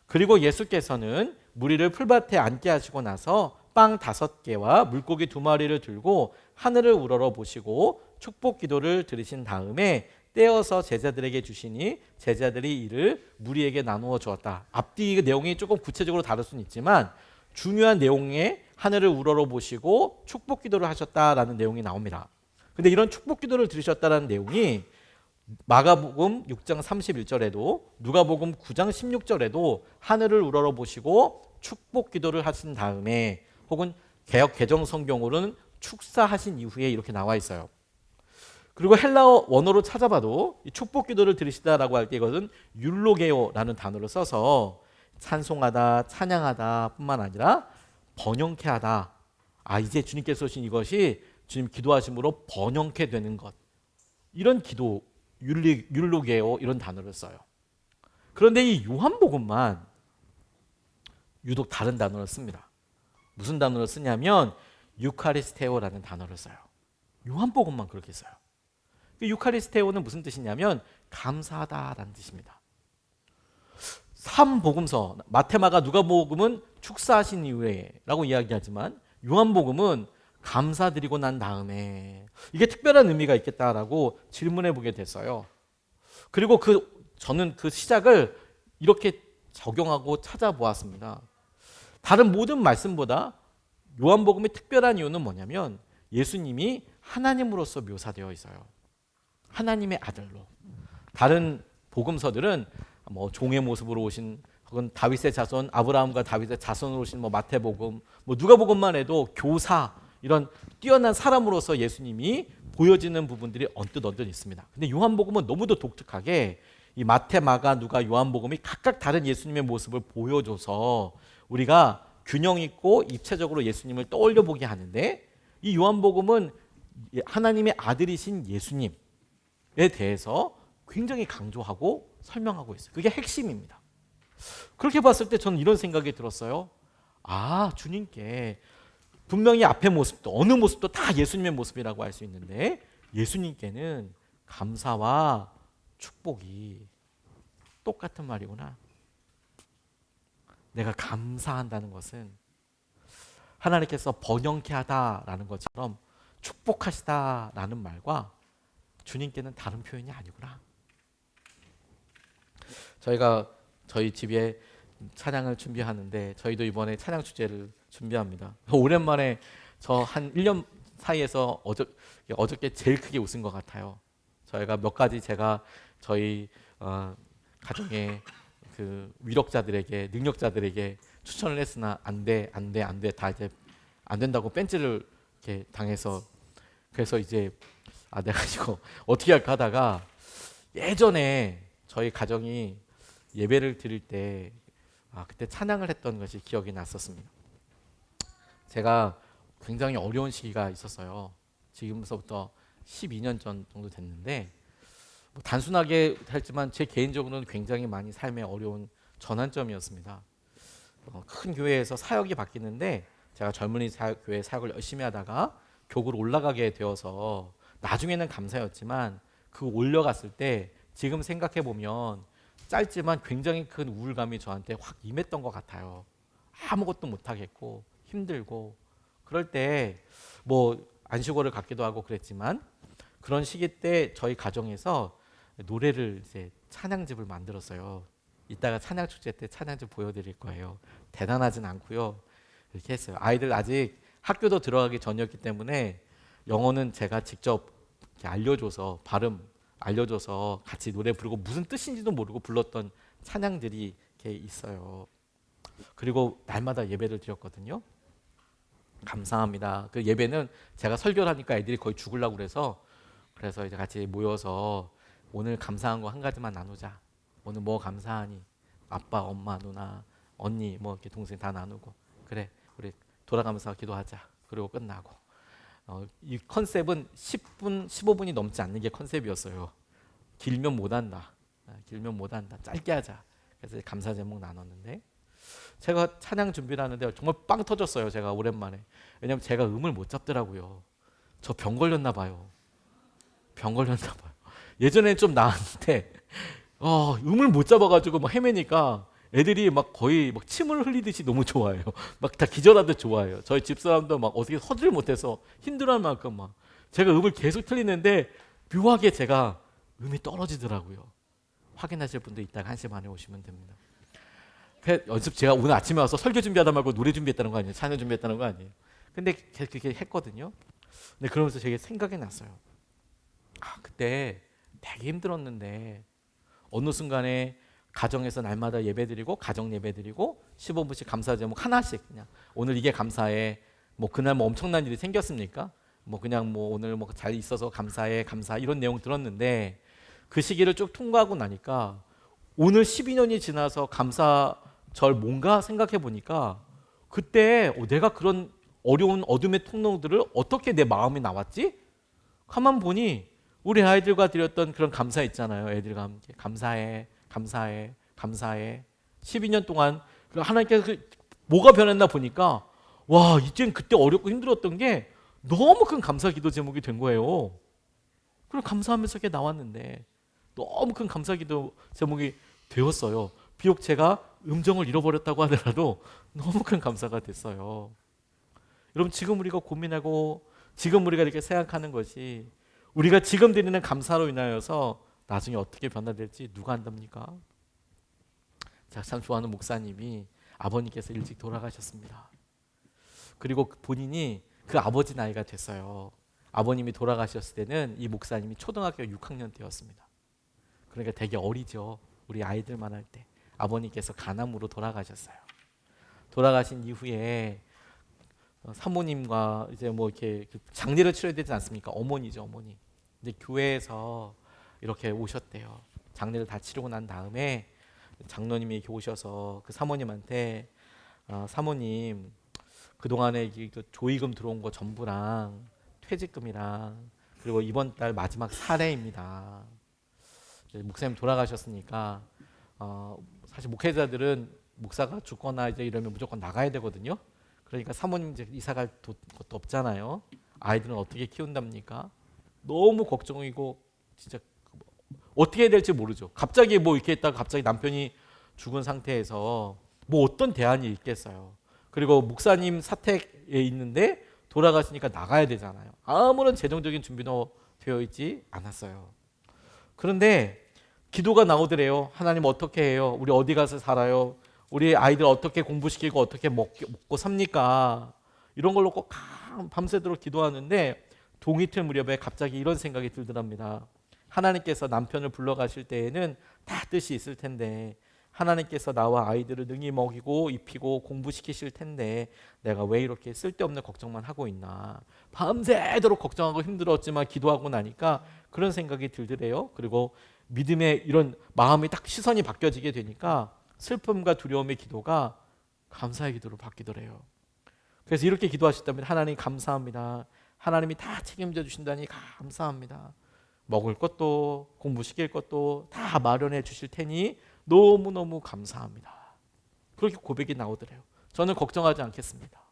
그리고 예수께서는 무리를 풀밭에 앉게 하시고 나서 빵 5개와 물고기 2마리를 들고 하늘을 우러러 보시고 축복 기도를 드리신 다음에 떼어서 제자들에게 주시니 제자들이 이를 무리에게 나누어 주었다. 앞뒤 내용이 조금 구체적으로 다를 수는 있지만 중요한 내용에 하늘을 우러러 보시고 축복 기도를 하셨다라는 내용이 나옵니다. 근데 이런 축복 기도를 드리셨다라는 내용이 마가복음 6장 31절에도 누가복음 9장 16절에도 하늘을 우러러 보시고 축복 기도를 하신 다음에, 혹은 개역 개정 성경으로는 축사하신 이후에 이렇게 나와 있어요. 그리고 헬라어 원어로 찾아봐도 이 축복 기도를 드리시다라고 할 때 이것은 율로게오라는 단어를 써서 찬송하다, 찬양하다 뿐만 아니라 번영케 하다. 이제 주님께서 오신 이것이 주님 기도하심으로 번영케 되는 것, 이런 기도, 율로게오, 이런 단어를 써요. 그런데 이 요한복음만 유독 다른 단어를 씁니다. 무슨 단어를 쓰냐면 유카리스테오라는 단어를 써요. 요한복음만 그렇게 써요. 유카리스테오는 무슨 뜻이냐면 감사하다라는 뜻입니다. 3복음서 마태, 마가, 누가복음은 축사하신 이후에 라고 이야기하지만 요한복음은 감사드리고 난 다음에, 이게 특별한 의미가 있겠다라고 질문해 보게 됐어요. 그리고 저는 그 시작을 이렇게 적용하고 찾아보았습니다. 다른 모든 말씀보다 요한복음이 특별한 이유는 뭐냐면 예수님이 하나님으로서 묘사되어 있어요. 하나님의 아들로. 다른 복음서들은 종의 모습으로 오신, 혹은 다윗의 자손, 아브라함과 다윗의 자손으로 오신 마태복음, 누가복음만 해도 교사, 이런 뛰어난 사람으로서 예수님이 보여지는 부분들이 언뜻 있습니다. 근데 요한복음은 너무도 독특하게 이 마태, 마가, 누가, 요한복음이 각각 다른 예수님의 모습을 보여줘서 우리가 균형 있고 입체적으로 예수님을 떠올려 보게 하는데, 이 요한복음은 하나님의 아들이신 예수님에 대해서 굉장히 강조하고 설명하고 있어요. 그게 핵심입니다. 그렇게 봤을 때 저는 이런 생각이 들었어요. 아, 주님께 분명히 앞의 모습도 어느 모습도 다 예수님의 모습이라고 할 수 있는데 예수님께는 감사와 축복이 똑같은 말이구나. 내가 감사한다는 것은 하나님께서 번영케 하다라는 것처럼 축복하시다라는 말과 주님께는 다른 표현이 아니구나. 저희가 저희 집에 찬양을 준비하는데 저희도 이번에 찬양 주제를 준비합니다. 오랜만에 저 한 1년 사이에서 어저께 제일 크게 웃은 것 같아요. 저희가 몇 가지 제가 저희 가정의 그 위력자들에게 능력자들에게 추천을 했으나 안 돼 다 이제 안 된다고 벤치를 이렇게 당해서 그래서 이제 내가 이거 어떻게 할까 하다가 예전에 저희 가정이 예배를 드릴 때 그때 찬양을 했던 것이 기억이 났었습니다. 제가 굉장히 어려운 시기가 있었어요. 지금서부터 12년 전 정도 됐는데 뭐 단순하게 했지만 제 개인적으로는 굉장히 많이 삶에 어려운 전환점이었습니다. 큰 교회에서 사역이 바뀌는데 제가 젊은이 교회 사역을 열심히 하다가 교구로 올라가게 되어서 나중에는 감사였지만 그 올려갔을 때 지금 생각해 보면 짧지만 굉장히 큰 우울감이 저한테 확 임했던 것 같아요. 아무것도 못하겠고 힘들고 그럴 때 뭐 안식월을 갖기도 하고 그랬지만 그런 시기 때 저희 가정에서 노래를 이제 찬양집을 만들었어요. 이따가 찬양 축제 때 찬양집 보여드릴 거예요. 대단하진 않고요. 이렇게 했어요. 아이들 아직 학교도 들어가기 전이었기 때문에 영어는 제가 직접 이렇게 알려줘서 발음 알려줘서 같이 노래 부르고 무슨 뜻인지도 모르고 불렀던 찬양들이 이렇게 있어요. 그리고 날마다 예배를 드렸거든요. 감사합니다. 그 예배는 제가 설교를 하니까 애들이 거의 죽으려고 그래서 이제 같이 모여서 오늘 감사한 거 한 가지만 나누자. 오늘 뭐 감사하니? 아빠, 엄마, 누나, 언니, 뭐 이렇게 동생 다 나누고 그래 우리 돌아가면서 기도하자. 그리고 끝나고 이 컨셉은 10분, 15분이 넘지 않는 게 컨셉이었어요. 길면 못한다. 길면 못한다. 짧게 하자. 그래서 감사 제목 나눴는데 제가 찬양 준비를 하는데 정말 빵 터졌어요. 제가 오랜만에. 왜냐면 제가 음을 못 잡더라고요. 저 병 걸렸나 봐요. 병 걸렸나 봐요. 예전에는 좀 나았는데 음을 못 잡아가지고 막 헤매니까 애들이 막 거의 막 침을 흘리듯이 너무 좋아해요. 막 다 기절하듯 좋아해요. 저희 집사람도 막 어떻게 서질 못해서 힘들어할 만큼 막 제가 음을 계속 틀리는데 묘하게 제가 음이 떨어지더라고요. 확인하실 분도 이따가 1시 반에 오시면 됩니다. 연습 제가 오늘 아침에 와서 설교 준비하다 말고 노래 준비했다는 거 아니에요? 찬양 준비했다는 거 아니에요? 근데 그렇게 했거든요. 근데 그러면서 제게 생각이 났어요. 그때 되게 힘들었는데 어느 순간에 가정에서 날마다 예배드리고 가정 예배드리고 15분씩 감사 제목 하나씩 그냥 오늘 이게 감사해. 뭐 그날 뭐 엄청난 일이 생겼습니까? 뭐 그냥 뭐 오늘 뭐 잘 있어서 감사해 감사 이런 내용 들었는데 그 시기를 쭉 통과하고 나니까 오늘 12년이 지나서 감사절 뭔가 생각해 보니까 그때 내가 그런 어려운 어둠의 통로들을 어떻게 내 마음이 나왔지? 가만 보니 우리 아이들과 드렸던 그런 감사 있잖아요. 애들과 함께 감사해 감사해 감사해 12년 동안 하나님께서 뭐가 변했나 보니까 와 이젠 그때 어렵고 힘들었던 게 너무 큰 감사 기도 제목이 된 거예요. 그럼 감사하면서 이렇게 나왔는데 너무 큰 감사 기도 제목이 되었어요. 비록 제가 음정을 잃어버렸다고 하더라도 너무 큰 감사가 됐어요. 여러분 지금 우리가 고민하고 지금 우리가 이렇게 생각하는 것이 우리가 지금 드리는 감사로 인하여서 나중에 어떻게 변화될지 누가 안답니까? 제가 참 좋아하는 목사님이 아버님께서 일찍 돌아가셨습니다. 그리고 본인이 그 아버지 나이가 됐어요. 아버님이 돌아가셨을 때는 이 목사님이 초등학교 6학년 때였습니다. 그러니까 되게 어리죠. 우리 아이들만 할 때. 아버님께서 간암으로 돌아가셨어요. 돌아가신 이후에 사모님과 이제 뭐 이렇게 장례를 치러야 되지 않습니까? 어머니죠, 어머니. 근데 교회에서 이렇게 오셨대요. 장례를 다 치르고 난 다음에 장로님이 이렇게 오셔서 그 사모님한테 사모님 그동안에 조의금 들어온 거 전부랑 퇴직금이랑 그리고 이번 달 마지막 사례입니다. 목사님 돌아가셨으니까 사실 목회자들은 목사가 죽거나 이제 이러면 무조건 나가야 되거든요. 그러니까 사모님 이제 이사 갈 것도 없잖아요. 아이들은 어떻게 키운답니까? 너무 걱정이고 진짜 어떻게 해야 될지 모르죠. 갑자기 뭐 이렇게 했다가 갑자기 남편이 죽은 상태에서 뭐 어떤 대안이 있겠어요. 그리고 목사님 사택에 있는데 돌아가시니까 나가야 되잖아요. 아무런 재정적인 준비도 되어 있지 않았어요. 그런데 기도가 나오더래요. 하나님 어떻게 해요? 우리 어디 가서 살아요? 우리 아이들 어떻게 공부시키고 어떻게 먹고 삽니까? 이런 걸로 꼭 밤새도록 기도하는데 동이틀 무렵에 갑자기 이런 생각이 들더랍니다. 하나님께서 남편을 불러가실 때에는 다 뜻이 있을 텐데 하나님께서 나와 아이들을 능히 먹이고 입히고 공부시키실 텐데 내가 왜 이렇게 쓸데없는 걱정만 하고 있나. 밤새도록 걱정하고 힘들었지만 기도하고 나니까 그런 생각이 들더래요. 그리고 믿음의 이런 마음이 딱 시선이 바뀌어지게 되니까 슬픔과 두려움의 기도가 감사의 기도로 바뀌더래요. 그래서 이렇게 기도하셨다면 하나님 감사합니다. 하나님이 다 책임져 주신다니 감사합니다. 먹을 것도 공부시킬 것도 다 마련해 주실 테니 너무너무 감사합니다. 그렇게 고백이 나오더래요. 저는 걱정하지 않겠습니다.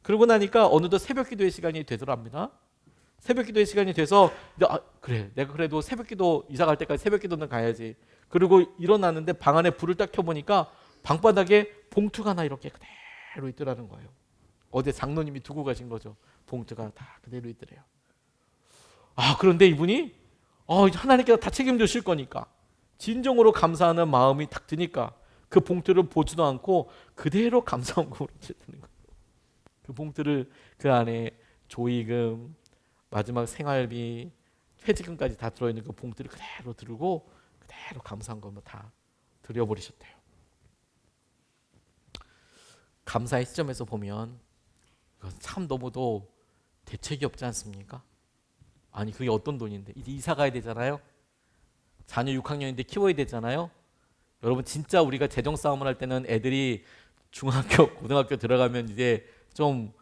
그러고 나니까 어느덧 새벽 기도의 시간이 되더랍니다. 새벽 기도의 시간이 돼서 그래 내가 그래도 새벽 기도 이사 갈 때까지 새벽 기도는 가야지. 그리고 일어났는데 방 안에 불을 딱 켜보니까 방바닥에 봉투가 하나 이렇게 그대로 있더라는 거예요. 어제 장로님이 두고 가신 거죠. 봉투가 다 그대로 있더래요. 그런데 이분이 하나님께서 다 책임지실 거니까 진정으로 감사하는 마음이 딱 드니까 그 봉투를 보지도 않고 그대로 감사원금으로 드는 거예요. 그 봉투를 그 안에 조의금, 마지막 생활비, 퇴직금까지 다 들어있는 그 봉투를 그대로 들고 그대로 감사원금을 다 드려버리셨대요. 감사의 시점에서 보면 참 너무도 대책이 없지 않습니까? 아니 그게 어떤 돈인데 이제 이사 가야 되잖아요. 자녀 6학년인데 키워야 되잖아요. 여러분 진짜 우리가 재정 싸움을 할 때는 애들이 중학교, 고등학교 들어가면 이제 좀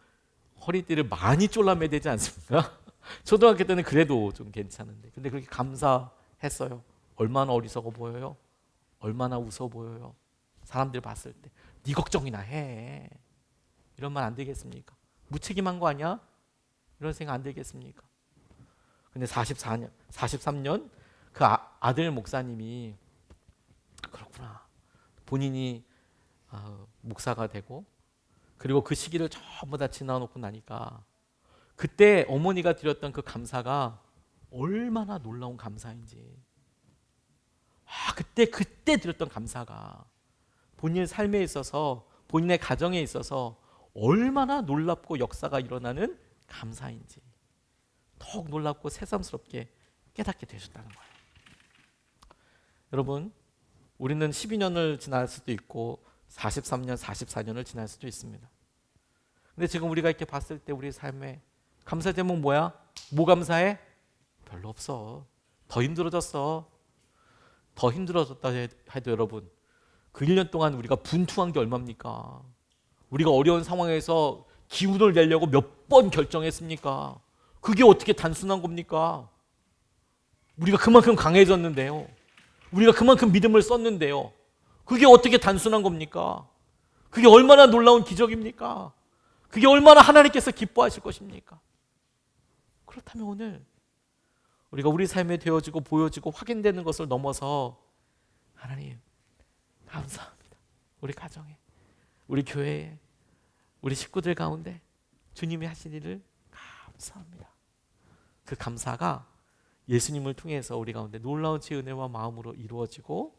허리띠를 많이 졸라매야 되지 않습니까? 초등학교 때는 그래도 좀 괜찮은데 근데 그렇게 감사했어요. 얼마나 어리석어 보여요? 얼마나 웃어 보여요? 사람들 봤을 때 네 걱정이나 해. 이런 말 안 되겠습니까? 무책임한 거 아니야? 이런 생각 안 들겠습니까? 근데 43년 그 아들 목사님이 그렇구나. 본인이 목사가 되고 그리고 그 시기를 전부 다 지나놓고 나니까 그때 어머니가 드렸던 그 감사가 얼마나 놀라운 감사인지. 그때 드렸던 감사가 본인의 삶에 있어서 본인의 가정에 있어서 얼마나 놀랍고 역사가 일어나는 감사인지 더욱 놀랍고 새삼스럽게 깨닫게 되셨다는 거예요. 여러분, 우리는 12년을 지날 수도 있고 43년, 44년을 지날 수도 있습니다. 근데 지금 우리가 이렇게 봤을 때 우리 삶에 감사 제목 뭐야? 뭐 감사해? 별로 없어. 더 힘들어졌어. 더 힘들어졌다 해도 여러분 그 1년 동안 우리가 분투한 게 얼마입니까? 우리가 어려운 상황에서 기운을 내려고 몇 번 결정했습니까? 그게 어떻게 단순한 겁니까? 우리가 그만큼 강해졌는데요. 우리가 그만큼 믿음을 썼는데요. 그게 어떻게 단순한 겁니까? 그게 얼마나 놀라운 기적입니까? 그게 얼마나 하나님께서 기뻐하실 것입니까? 그렇다면 오늘 우리가 우리 삶에 되어지고 보여지고 확인되는 것을 넘어서 하나님 감사합니다. 우리 가정에, 우리 교회에, 우리 식구들 가운데 주님이 하신 일을 감사합니다. 그 감사가 예수님을 통해서 우리 가운데 놀라운 은혜와 마음으로 이루어지고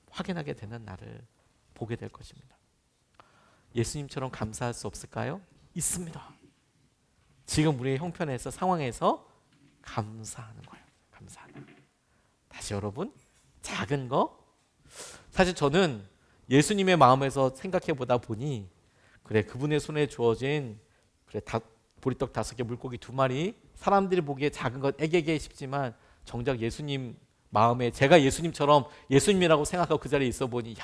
확인하게 되는 날을 보게 될 것입니다. 예수님처럼 감사할 수 없을까요? 있습니다. 지금 우리의 형편에서 상황에서 감사하는 거예요. 감사하는. 다시 여러분, 작은 거. 사실 저는 예수님의 마음에서 생각해 보다 보니 그래 그분의 손에 주어진 보리떡 5개 물고기 2마리 사람들이 보기에 작은 것 애게게 싶지만 정작 예수님 마음에 제가 예수님처럼 예수님이라고 생각하고 그 자리에 있어 보니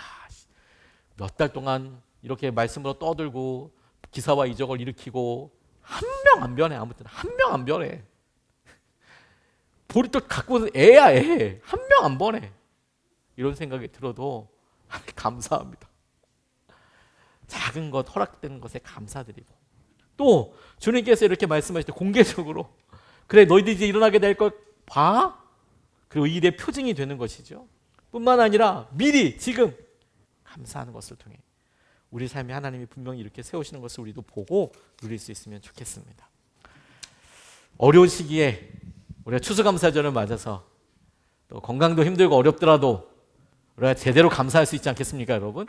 몇 달 동안 이렇게 말씀으로 떠들고 기사와 이적을 일으키고 한 명 안 변해. 아무튼 한 명 안 변해. 보리 또 갖고 애야 애. 한 명 안 변해. 이런 생각이 들어도 감사합니다. 작은 것 허락되는 것에 감사드리고 또 주님께서 이렇게 말씀하실 때 공개적으로 그래 너희들이 이제 일어나게 될 걸 봐. 그리고 이 일의 표징이 되는 것이죠. 뿐만 아니라 미리 지금 감사하는 것을 통해 우리 삶에 하나님이 분명히 이렇게 세우시는 것을 우리도 보고 누릴 수 있으면 좋겠습니다. 어려운 시기에 우리가 추수감사절을 맞아서 또 건강도 힘들고 어렵더라도 우리가 제대로 감사할 수 있지 않겠습니까, 여러분?